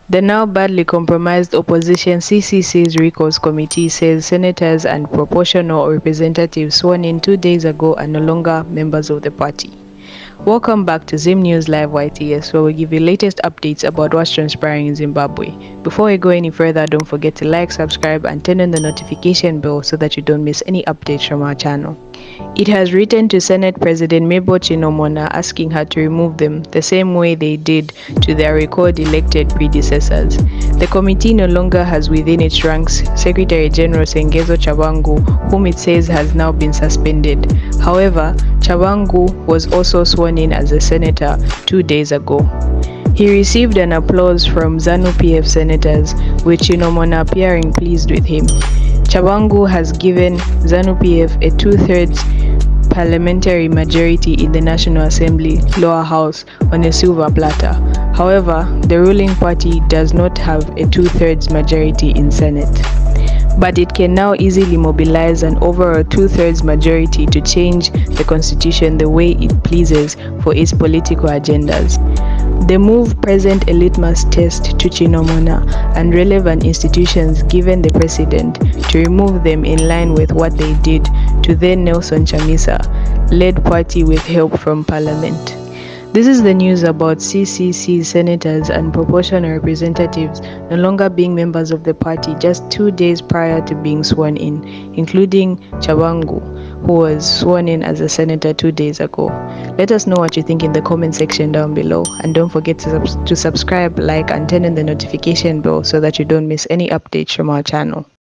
The now badly compromised opposition CCC's Recourse Committee says senators and proportional representatives sworn in 2 days ago are no longer members of the party. Welcome back to Zim News Live YTS, where we give you latest updates about what's transpiring in Zimbabwe. Before we go any further, don't forget to like, subscribe and turn on the notification bell so that you don't miss any updates from our channel. It has written to Senate President Mebo Chinomona asking her to remove them the same way they did to their recalled elected predecessors. The committee no longer has within its ranks Secretary General Sengezo Chabangu, whom it says has now been suspended. However, Chabangu was also sworn in as a senator 2 days ago. He received an applause from ZANU-PF senators, with Chinomona appearing pleased with him. Chabangu has given ZANU-PF a 2/3 parliamentary majority in the National Assembly lower house on a silver platter. However, the ruling party does not have a 2/3 majority in Senate. But it can now easily mobilize an overall 2/3 majority to change the constitution the way it pleases for its political agendas. The move presents a litmus test to Chinomona and relevant institutions given the precedent to remove them in line with what they did to then Nelson Chamisa led party with help from Parliament. This is the news about CCC senators and proportional representatives no longer being members of the party just 2 days prior to being sworn in, including Chabangu, who was sworn in as a senator 2 days ago. Let us know what you think in the comment section down below, and don't forget to subscribe, like and turn on the notification bell so that you don't miss any updates from our channel.